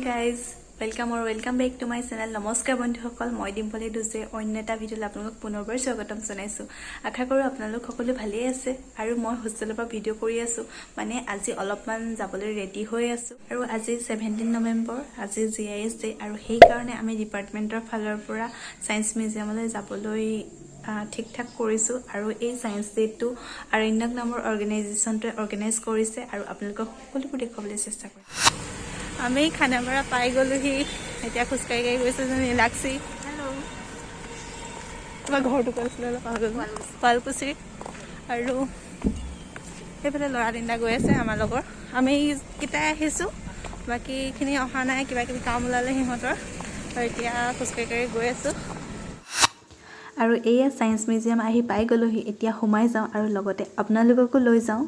guys, welcome back to my channel. নমস্কাৰ বন্ধুসকল, মই ডিম্পলে দুজে অন্য এটা ভিডিঅ'লৈ আপোনালোক পুনৰবাৰ স্বাগতম জনাইছো। আশা কৰোঁ আপোনালোক সকলো ভালেই আছে আৰু মই হোষ্টেলৰ পৰা ভিডিঅ' কৰি আছো। মানে আজি অলপমান যাবলৈ ৰেডি হৈ আছো আৰু আজি 17 নৱেম্বৰ, আজি GIS ডে আৰু সেই কাৰণে আমি ডিপাৰ্টমেন্টৰ ফালৰ পৰা সায়েন্স মিউজিয়ামলৈ যাবলৈ ঠিক ঠাক কৰিছো আৰু এই সায়েন্স ডেটো আৰণ্যক নামৰ অৰ্গেনাইজেশ্যনটোৱে অৰ্গেনাইজ কৰিছে আৰু আপোনালোকক সকলোবোৰ দেখুৱাবলৈ চেষ্টা কৰিম। আমি খানাপাৰা পাই গ'লোহি, এতিয়া খোজকাঢ়ি কাঢ়ি গৈছে যেন লাগছি। হেল্ল', তোমাৰ ঘৰটো কৈছিলে অলপ শুৱালকুছি আৰু সেইফালে ল'ৰা তিনিটা গৈ আছে আমাৰ লগৰ। আমি কেইটাই আহিছোঁ, বাকীখিনি অহা নাই, কিবা কিবি কাম ওলালে সিহঁতৰ, আৰু এতিয়া খোজকাঢ়ি কাঢ়ি গৈ আছোঁ। আৰু এয়া সায়েন্স মিউজিয়াম আহি পাই গ'লোহি, এতিয়া সোমাই যাওঁ আৰু লগতে আপোনালোককো লৈ যাওঁ।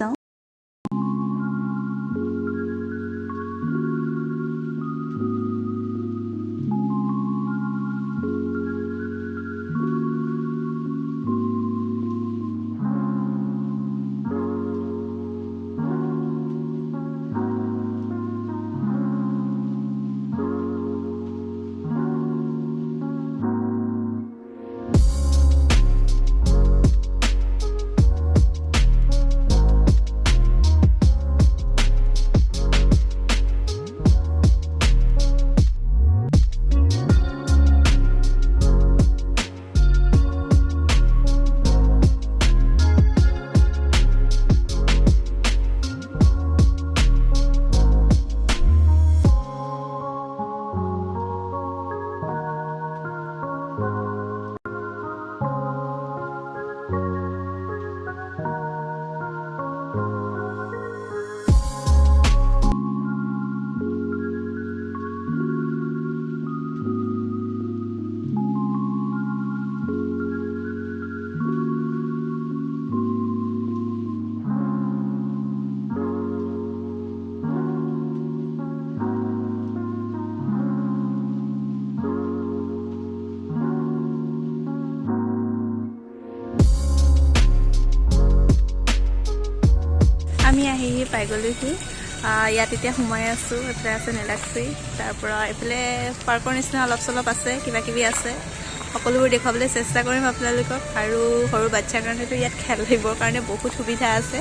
আমি আহি পাই গ'লোহি, ইয়াত এতিয়া সোমাই আছোঁ। এইফালে আছে নীলাক্ষী, তাৰপৰা এইফালে পাৰ্কৰ নিচিনা অলপ চলপ আছে, কিবা কিবি আছে, সকলোবোৰ দেখুৱাবলৈ চেষ্টা কৰিম আপোনালোকক। আৰু সৰু বাচ্ছাৰ কাৰণেতো ইয়াত খেলিবৰ কাৰণে বহুত সুবিধা আছে,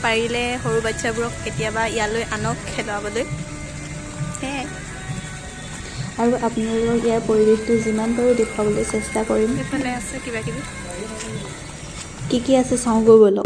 পাৰিলে সৰু বাচ্ছাবোৰক কেতিয়াবা ইয়ালৈ আনক খেলাবলৈ। সেয়াই, আৰু আপোনালোকক ইয়াৰ পৰিৱেশটো যিমান পাৰোঁ দেখুৱাবলৈ চেষ্টা কৰিম। এইফালে আছে কিবা কিবি, কি আছে চাওঁগৈ ব'লক।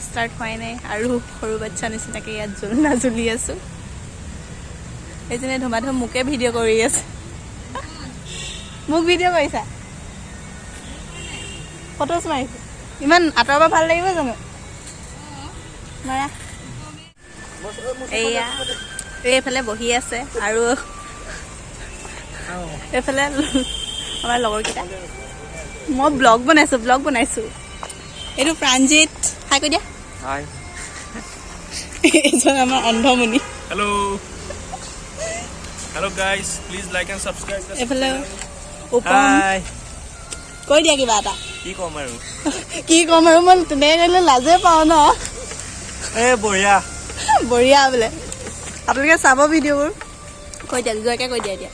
ষ্টাৰ্ট হোৱাই নাই আৰু সৰু বাচ্ছা নিচিনাকৈ ইয়াত জোলনা জ্বলি আছোঁ। এইজনে ধুমাধুম মোকে ভিডিঅ' কৰি আছে। মোক ভিডিঅ' কৰিছা, ফটোজ মাৰিছোঁ। ইমান আঁতৰৰ পৰা ভাল লাগিব জানো? মাৰা। এয়া এইফালে বহি আছে আৰু এইফালে আমাৰ লগৰকেইটা। মই ব্লগ বনাইছোঁ। এইটো প্ৰাণজিত, হাই কৈ দিয়া। হাই। এইজন আমাৰ Andhamoni. Hello' guys, please like and subscribe. এইফালে কৈ দিয়া কিবা এটা। কি ক'ম আৰু মই তেনেকৈ কৰিলে লাজে পাওঁ ন। বঢ়িয়া বোলে। আপোনালোকে চাব ভিডিঅ'বোৰ। কৈ দিয়া, দুজনকে কৈ দিয়া এতিয়া।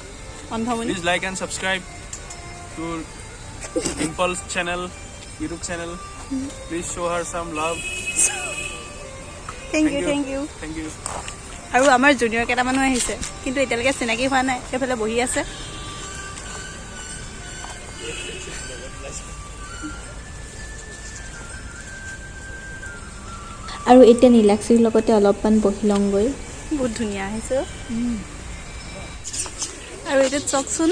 Andhamoni, please like and subscribe to Dimpal's channel, YouTube channel. Please show her some love. Thank you. Thank you. আৰু আমাৰ জুনিয়ৰ কেইটামানো আহিছে কিন্তু এতিয়ালৈকে চিনাকি হোৱা নাই সেইফালে বহি আছে আৰু এতিয়া নীলাক্ষীৰ লগতে অলপমান বহি লওঁগৈ বহুত ধুনীয়া আহিছে আৰু এতিয়া চাওকচোন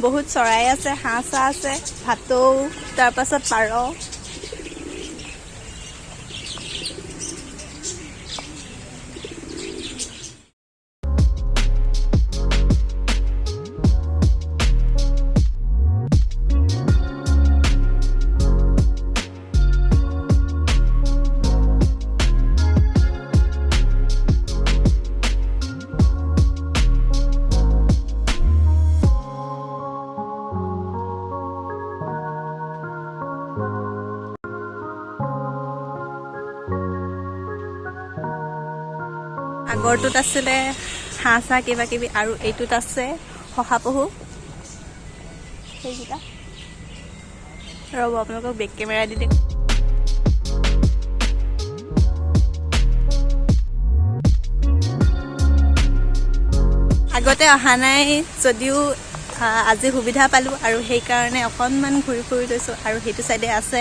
বহুত চৰাই আছে হাঁহ আছে ভাটৌ তাৰপাছত পাৰ আগৰটোত আছিলে হাঁহ কিবা কিবি আৰু এইটোত আছে শহাপহু সেইকেইটা ৰ'ব আপোনালোকক বেক কেমেৰা দি দিম আগতে অহা নাই যদিও আজি সুবিধা পালোঁ আৰু সেইকাৰণে অকণমান ঘূৰি ফুৰি লৈছোঁ আৰু সেইটো চাইডে আছে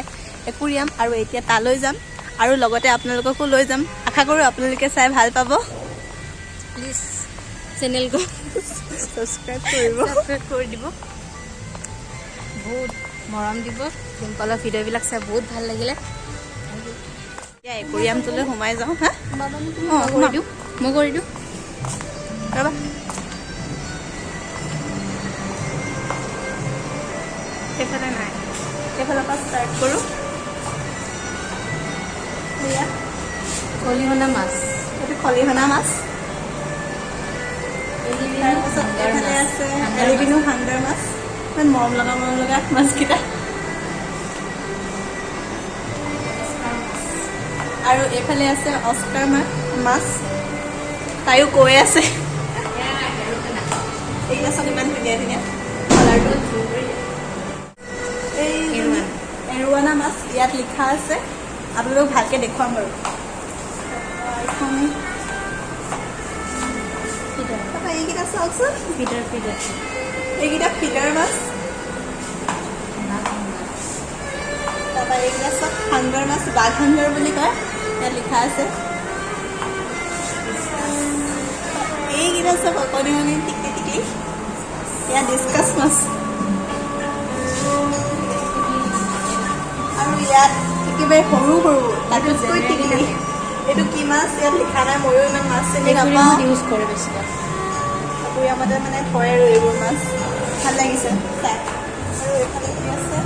একুৰিয়াম আৰু এতিয়া তালৈ যাম আৰু লগতে আপোনালোককো লৈ যাম আশা কৰোঁ আপোনালোকে চাই ভাল পাব প্লিজ চেনেলটো ছাবস্ক্ৰাইব কৰিব কৰি দিব বহুত মৰম দিব ডিম্পলৰ ভিডিঅ'বিলাক চাই বহুত ভাল লাগিলে এতিয়া একুৰিয়ামটোলৈ সোমাই যাওঁ হা মই কৰি দিওঁ ৰ'বা সেইফালে নাই সেইফালৰ পৰা ষ্টাৰ্ট কৰোঁ এয়া খলিহনা মাছ এইটো খলিহনা মাছ তাৰপাছত এইফালে আছে এলিবিনো হাংগাৰ মাছ ইমান মৰম লগা মাছকেইটা আৰু এইফালে আছে অস্কাৰ মাছ তাইও কৈ আছে এইকেইটা চব ইমান ধুনীয়া কালাৰটো এই এৰুৱানা মাছ ইয়াত লিখা আছে আপোনালোক ভালকৈ দেখুৱাম বাৰু এইকেইটা চাওকচোন এইকেইটা ফিডাৰ মাছ তাৰপৰা এইকেইটা চব হাংগাৰ মাছ বাঘ হাংগাৰ বুলি কয় ইয়াত লিখা আছে এইকেইটা চব অকণি টিকি ইয়াত ডিছকাছ মাছ আৰু ইয়াত একেবাৰে সৰু তাতোতকৈ টিকলি এইটো কি মাছ ইয়াত লিখা নাই ময়ো ইমান মাছ চিনি নাপাওঁ ইউজ কৰে বেছিভাগ মতে মানে হয় আৰু এইবোৰ মাছ ভাল লাগিছে চাই আৰু এইফালে কি আছে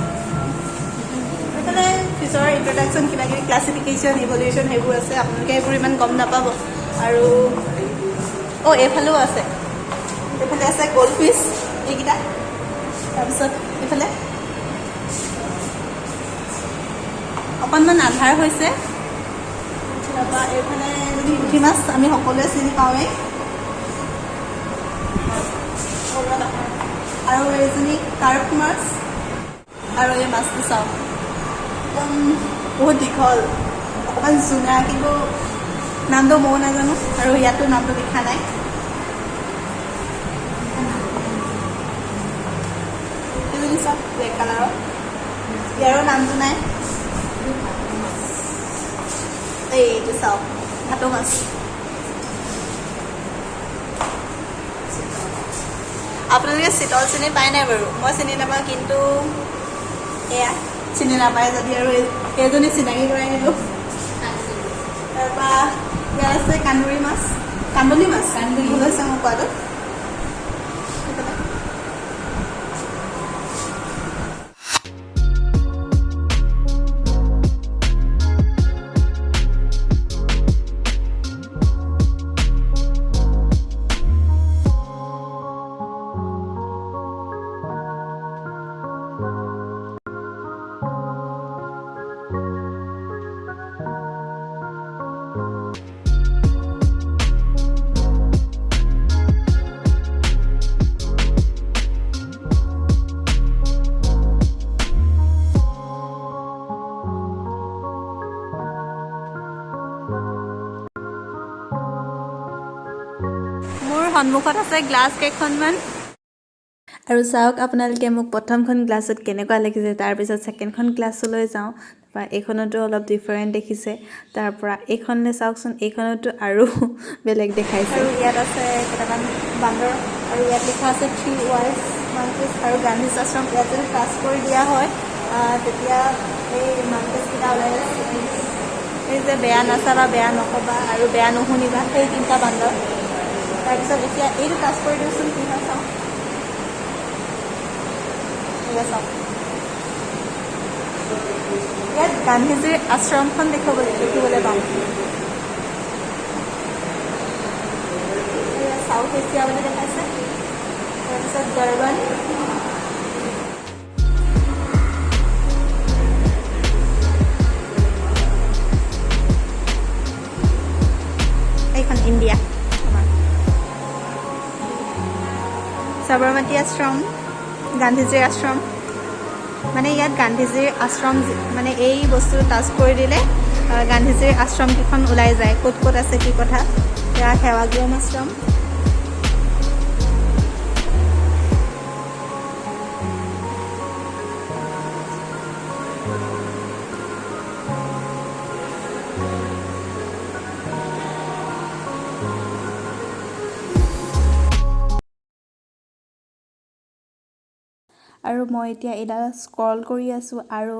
এইফালে ফিছৰ ইন্ট্ৰডাকশ্যন কিবা কিবি ক্লাছিফিকেশ্যন ইভলিউশ্যন সেইবোৰ আছে আপোনালোকে এইবোৰ ইমান গম নাপাব আৰু এইফালেও আছে এইফালে আছে গ'ল্ড ফিছ এইকেইটা তাৰপিছত এইফালে অকণমান আন্ধাৰ হৈছে তাৰপৰা এইফালে পুঠি মাছ আমি সকলোৱে চিনি পাওঁৱেই আৰু এইজনী কাৰ্প মাছ আৰু এই মাছটো চাওক একদম বহুত দীঘল অকণমান জোঙা কিন্তু নামটো ময়ো নাজানো আৰু ইয়াতো নামটো লিখা নাই এইজনী চাওক ব্লেক কালাৰৰ ইয়াৰো নামটো নাই এইটো চাওক ভাটৌ মাছ আপোনালোকে চিতল চিনি পায় নাই বাৰু মই চিনি নাপাওঁ কিন্তু এয়া চিনি নাপায় যদি আৰু এইজনী চিনাকি কৰাই দিলোঁ তাৰপৰা ইয়াত আছে কান্দুলি মাছ ভুল হৈছে মোৰ কোৱাটো সন্মুখত আছে গ্লাছ কেইখনমান আৰু চাওক আপোনালোকে মোক প্ৰথমখন গ্লাছত কেনেকুৱা লাগিছে তাৰপিছত ছেকেণ্ডখন গ্লাছলৈ যাওঁ বা এইখনতো অলপ ডিফাৰেণ্ট দেখিছে তাৰ পৰা এইখনলৈ চাওকচোন এইখনতো আৰু বেলেগ দেখাইছে আৰু ইয়াত আছে কেইটামান বান্দৰ আৰু ইয়াত লিখা আছে 3 ৱাৰ্ডছ মানকেজ আৰু গান্ধী আশ্ৰম ইয়াত যদি টাচ কৰি দিয়া হয় তেতিয়া এই মানকেজকেইটা ওলাই এই যে বেয়া নাচাবা বেয়া নক'বা আৰু বেয়া নুশুনিবা সেই 3টা বান্দৰ তাৰপিছত এতিয়া এইটো টাচ কৰি দিওঁচোন কি হয় চাওঁ ইয়াত গান্ধীজীৰ আশ্ৰমখন দেখিবলৈ পাম সাউথ এছিয়া বুলি দেখাইছে তাৰপিছত ডাৰবান এইখন ইণ্ডিয়া সবৰমতী আশ্ৰম গান্ধীজীৰ আশ্ৰম মানে ইয়াত গান্ধীজীৰ আশ্ৰম মানে এই বস্তু টাচ কৰি দিলে গান্ধীজীৰ আশ্ৰমকেইখন ওলাই যায় ক'ত ক'ত আছে কি কথা এয়া সেৱাগ্ৰাম আশ্ৰম আৰু মই এতিয়া এইডাল স্ক্ৰল কৰি আছোঁ আৰু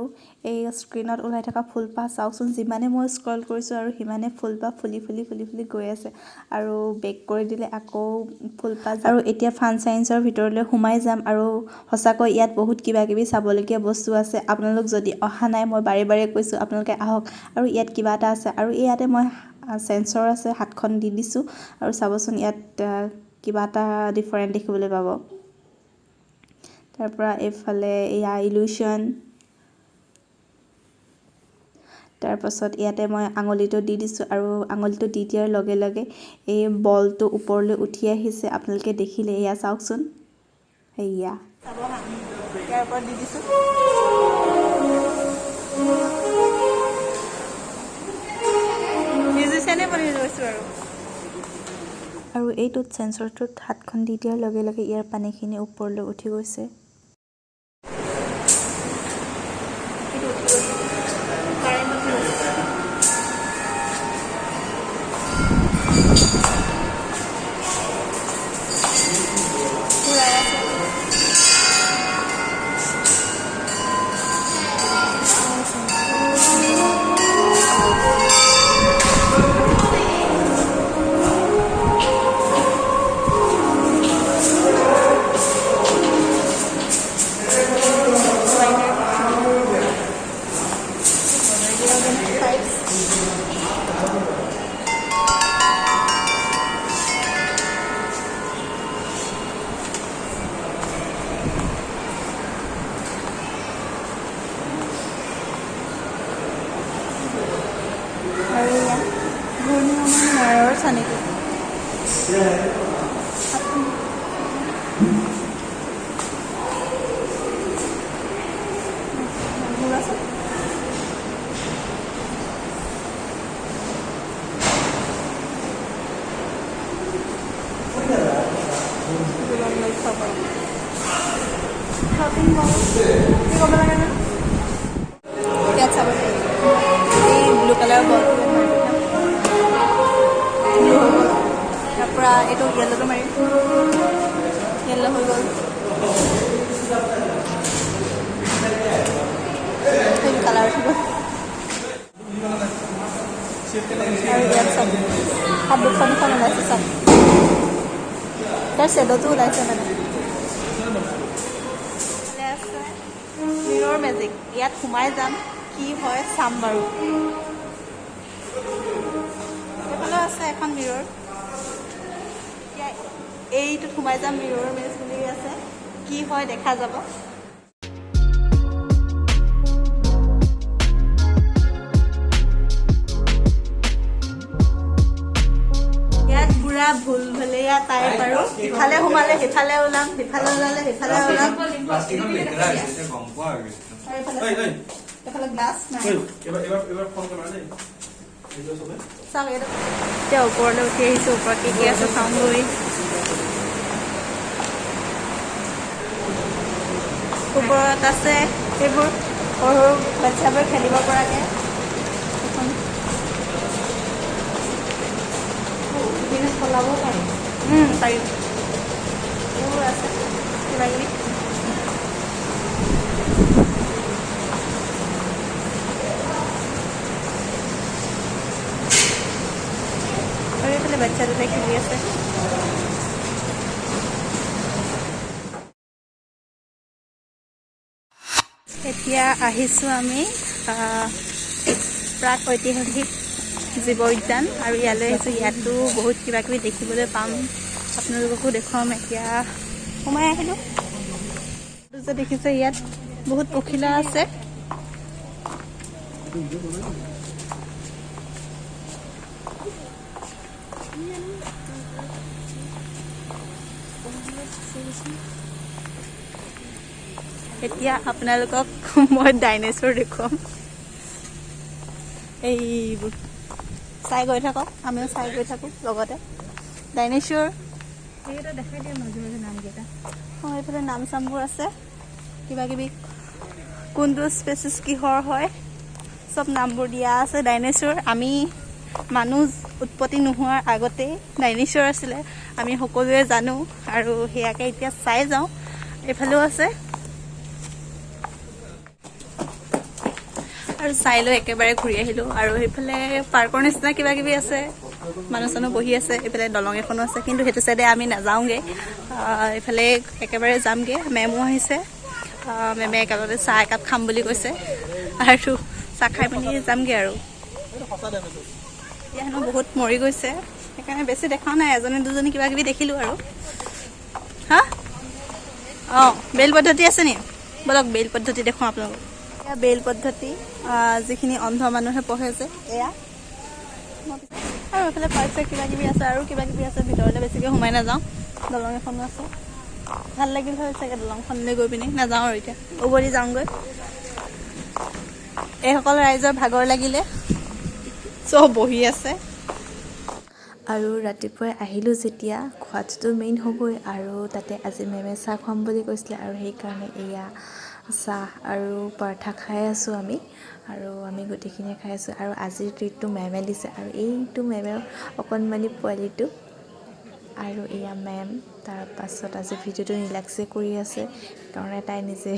এই স্ক্ৰীনত ওলাই থকা ফুলপাহ চাওকচোন যিমানে মই স্ক্ৰল কৰিছোঁ আৰু সিমানে ফুলপাহ ফুলি গৈ আছে আৰু বেক কৰি দিলে আকৌ ফুলপাহ আৰু এতিয়া ফান চায়েন্সৰ ভিতৰলৈ সোমাই যাম আৰু সঁচাকৈ ইয়াত বহুত কিবা কিবি চাবলগীয়া বস্তু আছে আপোনালোক যদি অহা নাই মই বাৰে বাৰে কৈছোঁ আপোনালোকে আহক আৰু ইয়াত কিবা এটা আছে আৰু ইয়াতে মই চেন্সৰ আছে হাতখন দি দিছোঁ আৰু চাবচোন ইয়াত কিবা এটা ডিফাৰেণ্ট দেখিবলৈ পাব তাৰ পৰা এইফালে এয়া ইলিউশ্যন তাৰপাছত ইয়াতে মই আঙুলিটো দি দিছোঁ আৰু আঙুলিটো দি দিয়াৰ লগে লগে এই বলটো ওপৰলৈ উঠি আহিছে আপোনালোকে দেখিলে এয়া চাওকচোন এয়া ইয়াৰ ওপৰত দি দিছোঁ মিউজিচিয়ানে বনি লৈছোঁ আৰু এইটোত চেন্সৰটোত হাতখন দি দিয়াৰ লগে লগে ইয়াৰ পানীখিনি ওপৰলৈ উঠি গৈছে আৰু ইয়াত ঘূৰ্ণিয়মান নাৰৰ চানেকি শপিং মল কি ক'ব লাগে ন ইয়াত চাব এই ব্লু কালাৰ বল তাৰ পৰা এইটো য়েল্ল'টো মাৰি য়েল্ল' হৈ গ'ল সেইটো কালাৰ উঠি গ'ল আৰু ইয়াত চাব হাত দুখন ওলাইছে চাব তাৰ শ্বেডটো ওলাইছে মানে মিৰৰ মেজিক ইয়াত সোমাই যাম কি হয় চাম বাৰু এইফালেও আছে এখন মিৰৰ এইটোত সোমাই যাম মিৰৰ মেজ বুলি আছে কি হয় দেখা যাব ইয়াত পুৰা ভুলভুলীয়া টাইপ আৰু ইফালে সোমালে সিফালে ওলাম সিফালে ওলালে সিফালে ওলাম এইফালে গ্লাছ নাই চাওক এতিয়া ওপৰলৈ উঠি আহিছোঁ ওপৰত কি আছে চাওঁগৈ ওপৰত আছে এইবোৰ সৰু বাচ্চাবোৰ খেলিব পৰাকৈ চলাব পাৰি পাৰি এইবোৰ আছে কিবা কিবি আৰু এইফালে বাচ্চা দুটাই খেলি আছে এতিয়া আহিছোঁ আমি প্ৰাক ঐতিহাসিক জীৱ উদ্যান আৰু ইয়ালৈ আহিছোঁ ইয়াতো বহুত কিবা কিবি দেখিবলৈ পাম আপোনালোককো দেখুৱাম এতিয়া সোমাই আহিলোঁ যে দেখিছে ইয়াত বহুত পখিলা আছে এতিয়া আপোনালোকক মই ডাইনেছৰ দেখুৱাম এইবোৰ চাই গৈ থাকক আমিও চাই গৈ থাকোঁ লগতে ডাইনেছৰ সেইকেইটা দেখাই দিয়ে মাজে মাজে নামকেইটা এইফালে নাম চামবোৰ আছে কিবা কিবি কোনটো স্পেচিছ কিহৰ হয় চব নামবোৰ দিয়া আছে ডাইনেছৰ আমি মানুহ উৎপত্তি নোহোৱাৰ আগতেই ডাইনেছৰ আছিলে আমি সকলোৱে জানো আৰু সেয়াকে এতিয়া চাই যাওঁ এইফালেও আছে আৰু চাই লৈ একেবাৰে ঘূৰি আহিলোঁ আৰু সেইফালে পাৰ্কৰ নিচিনা কিবা কিবি আছে মানুহ চানুহ বহি আছে এইফালে দলং এখনো আছে কিন্তু সেইটো চাইডে আমি নাযাওঁগৈ এইফালে একেবাৰে যামগৈ মেমো আহিছে মেমে একেলগতে চাহ একাপ খাম বুলি কৈছে আৰু চাহ খাই মেলি যামগৈ আৰু এতিয়া হেনো বহুত মৰি গৈছে সেইকাৰণে বেছি দেখাও নাই এজনী দুজনী কিবা কিবি দেখিলোঁ আৰু হা অঁ বেল পদ্ধতি আছে নি বলক বেল পদ্ধতি দেখুৱাওঁ আপোনালোকক এয়া বেল পদ্ধতি যিখিনি অন্ধ মানুহে পঢ়ে যে এয়া আৰু এইফালে পাৰ্ক কিবা কিবি আছে আৰু কিবা কিবি আছে ভিতৰলৈ বেছিকৈ সোমাই নাযাওঁ দলং এখনো আছে ভাল লাগিল হয় চাগে দলংখনলৈ গৈ পিনি নাযাওঁ আৰু এতিয়া উভতি যাওঁগৈ এইসকল ৰাইজৰ ভাগৰ লাগিলে চব বহি আছে আৰু ৰাতিপুৱাই আহিলোঁ যেতিয়া খোৱাটোতো মেইন হ'বই আৰু তাতে আজি মেমে চাহ খুৱাম বুলি কৈছিলে আৰু সেইকাৰণে এয়া চাহ আৰু পৰঠা খাই আছোঁ আমি আৰু আমি গোটেইখিনিয়ে খাই আছোঁ আৰু আজিৰ ট্ৰিটটো মেমে দিছে আৰু এইটো মেমৰ অকণমানি পোৱালিটো আৰু এয়া মেম তাৰপাছত আজি ভিডিঅ'টো ৰিলেক্সে কৰি আছে সেইকাৰণে তাই নিজে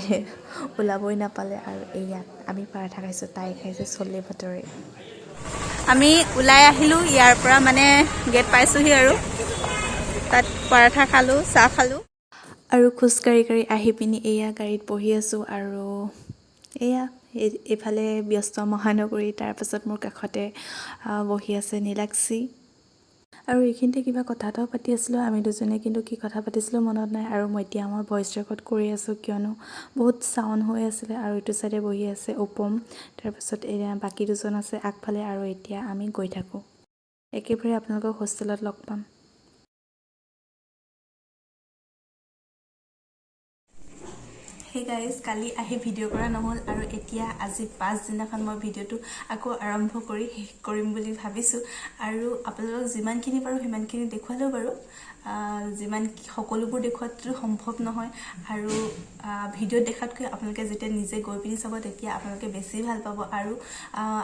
ওলাবই নাপালে আৰু এয়াত আমি পৰঠা খাইছোঁ তাই খাইছে চলে ভটোৰে আমি ওলাই আহিলোঁ ইয়াৰ পৰা মানে গেট পাইছোঁহি আৰু তাত পৰঠা খালোঁ চাহ খালোঁ আৰু খোজকাঢ়ি কাঢ়ি আহি পিনি এয়া গাড়ীত বহি আছোঁ আৰু এয়া এইফালে ব্যস্ত মহানগৰী তাৰপাছত মোৰ কাষতে বহি আছে নীলাক্ষী আৰু এইখিনিতে কিবা কথা এটাও পাতি আছিলোঁ আমি দুজনে কিন্তু কি কথা পাতিছিলোঁ মনত নাই আৰু মই এতিয়া আমাৰ ভইচ ৰেকৰ্ড কৰি আছোঁ কিয়নো বহুত চাউণ্ড হৈ আছিলে আৰু এইটো চাইডে বহি আছে উপম তাৰপাছত এয়া বাকী দুজন আছে আগফালে আৰু এতিয়া আমি গৈ থাকোঁ একেবাৰে আপোনালোকক হোষ্টেলত লগ পাম হে গাইজ কালি আহি ভিডিঅ' কৰা নহ'ল আৰু এতিয়া আজি পাছদিনাখন মই ভিডিঅ'টো আকৌ আৰম্ভ কৰি শেষ কৰিম বুলি ভাবিছোঁ আৰু আপোনালোকক যিমানখিনি পাৰোঁ সিমানখিনি দেখুৱালেও বাৰু যিমান সকলোবোৰ দেখুৱাটো সম্ভৱ নহয় আৰু ভিডিঅ'ত দেখাতকৈ আপোনালোকে যেতিয়া নিজে গৈ পিনি চাব তেতিয়া আপোনালোকে বেছি ভাল পাব আৰু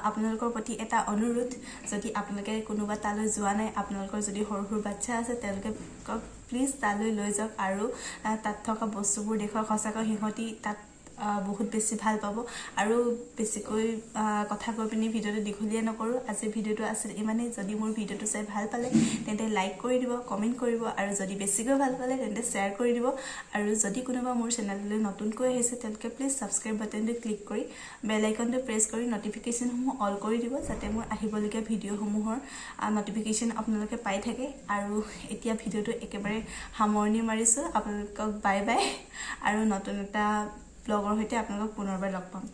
আপোনালোকৰ প্ৰতি এটা অনুৰোধ যদি আপোনালোকে কোনোবা তালৈ যোৱা নাই আপোনালোকৰ যদি সৰু সৰু বাচ্চা আছে তেওঁলোকে প্লিজ তালৈ লৈ যাওক আৰু তাত থকা বস্তুবোৰ দেখুৱাওক সঁচাকৈ সিহঁতি তাত বহুত বেছি ভাল পাব আৰু বেছিকৈ কথা কৈ পিনি ভিডিঅ'টো দীঘলীয়া নকৰোঁ আজি ভিডিঅ'টো আছিল ইমানেই যদি মোৰ ভিডিঅ'টো চাই ভাল পালে তেন্তে লাইক কৰি দিব কমেণ্ট কৰিব আৰু যদি বেছিকৈ ভাল পালে তেন্তে শ্বেয়াৰ কৰি দিব আৰু যদি কোনোবা মোৰ চেনেললৈ নতুনকৈ আহিছে তেওঁলোকে প্লিজ ছাবস্ক্ৰাইব বাটনটো ক্লিক কৰি বেল আইকনটো প্ৰেছ কৰি নটিফিকেশ্যনসমূহ অল কৰি দিব যাতে মোৰ আহিবলগীয়া ভিডিঅ'সমূহৰ নটিফিকেশ্যন আপোনালোকে পাই থাকে আৰু এতিয়া ভিডিঅ'টো একেবাৰে সামৰণি মাৰিছোঁ আপোনালোকক বাই বাই আৰু নতুন এটা ব্লগৰ সৈতে আপোনালোকক পুনৰবাৰ লগ পাম